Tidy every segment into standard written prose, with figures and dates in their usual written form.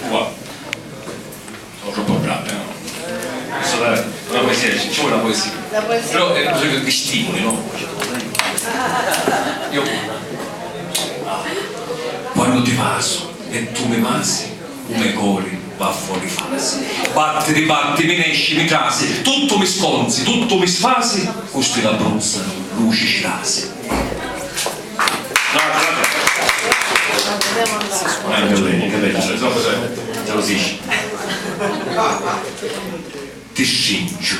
Qua. Sono troppo bravo, no? Una poesia, ci vuole una poesia. Però è bisogno di stimoli, no? Io quando ti passo e tu mi passi, come cori va fuori fase. Batti, ribatti, mi nesci, mi trasi, tutto mi sconzi, tutto mi sfasi, costi la bruzza, luci cirasi. No, ti scingio,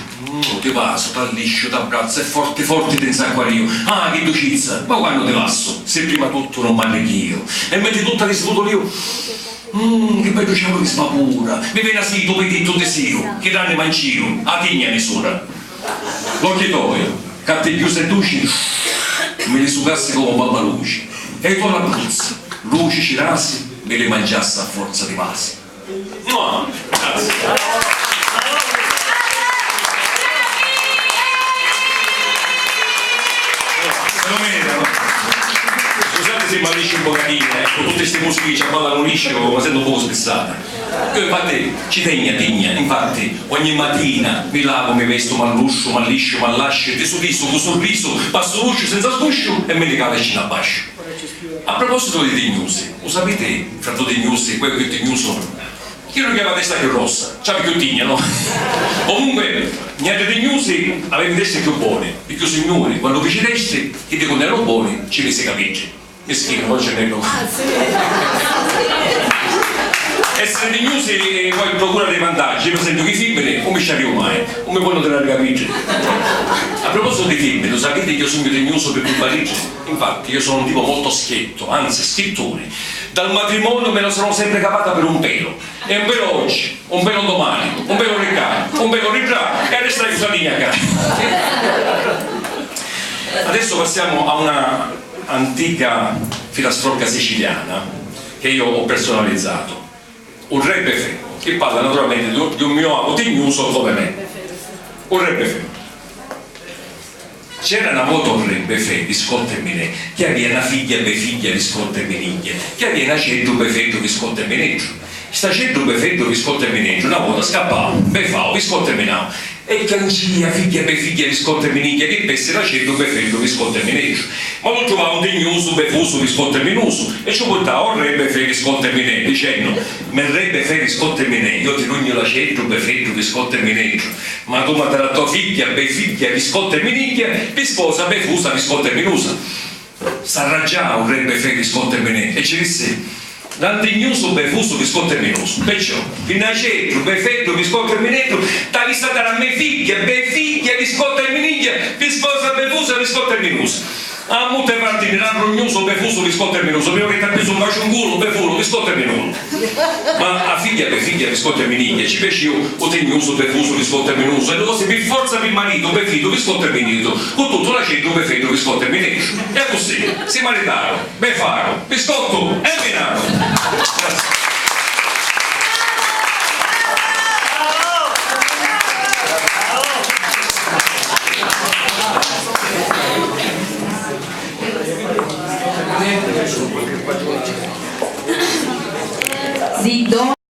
ti passo, t'alliscio, t'abbraccio e forte forte ti insacquario. Ah, che docizia, ma quando ti passo, se prima tutto non m'arrechio e metti tutta di sfotolio. Che bello cielo di svapura, mi viene a sito petito tesio, che danno mancino, a tigna misura. L'occhio toio, che te più seduci, me li sugassi come babbaluci. E tu la bruzza, luci cirasi, me le mangiassi a forza di vasi. No, grazie. Scusate se mi allisce un pochettino, ecco, tutte queste musiche ci ballano liscio, ma sento un po' spessate. Io infatti ci tegna, infatti ogni mattina mi lavo, mi vesto, mi alluscio, mi liscio, mi lascio, ti sorriso, con sorriso, passo l'uscio senza sguscio e me ne cavo vicino a bascio. A proposito di Tignusi, lo sapete, fra tutti i Tignusi, quello che Tignuso, chi non chiama testa più rossa? C'ha più tigna, no? Comunque, niente Tignusi aveva teste più buone, perché i signori, quando vi ci testi, che dicono erano buoni, ci vese capite. Che schifo, poi ce n'è no. Essere Tignusi e poi procura dei vantaggi, per esempio che i femmine non mi ci arrivo mai, non mi vogliono tenere capire. A proposito di femmine, lo sapete che io sono Tignuso per più parigi? Infatti io sono un tipo molto schietto, anzi schittone. Dal matrimonio me lo sono sempre cavata per un pelo. E un pelo oggi, un pelo domani, un pelo riccardo, un pelo ritrà e adesso stai usadini a casa. Adesso passiamo a una antica filastrocca siciliana che io ho personalizzato. Un re befè, che parla naturalmente di un mio amo Tignuso come me. Un re befè. C'era una volta un re befè di Scotta e Minè che aveva una figlia befiglia di Scotta e Miniglia che aveva una cedro befetto di Scotta e Mineggio. Sta cedro befetto di Scotta e Mineggio una volta scappava, befavo, di Scotta e Minao e cancia figlia befiglia di Scotta e Miniglia che pesse la cedro befetto di Scotta e Mineggio. Ma lo trovava un Tignuso befuso di Scotta e Minuso e ci portava un re befè di Scotta e Minè dicendo: ma il re befè di Scotta e Minè io ti rugno la cedro befetto di Scotta e Mineggio, ma tu mata la tua figlia befiglia di Scotta e Miniglia di sposa befusa di Scotta e Minusa. S'arraggiava un re befè di Scotta e Minè e ci disse: l'antignuso befuso di Scotta e Minuso, perciò finacetto befetto di Scotta e Minetto devi stare a me figlia befiglia di Scotta e Miniglia di sposa befusa di Scotta e Minuso. A molte parti mi danno rognoso befuso di Scotta e Minuso, prima che ti ha preso un bacio un culo befuso di Scotta e Minuso. Ma a figlia befiglia di Scotta e Miniglia ci feci io o tignuso befuso di Scotta e Minuso e lo si per forza per marito befito di Scotta e Minito con tutto l'acento befetto di Scotta e Minetto. E così si maritarono, befaro, biscotto e minarono. Grazie. Zitto.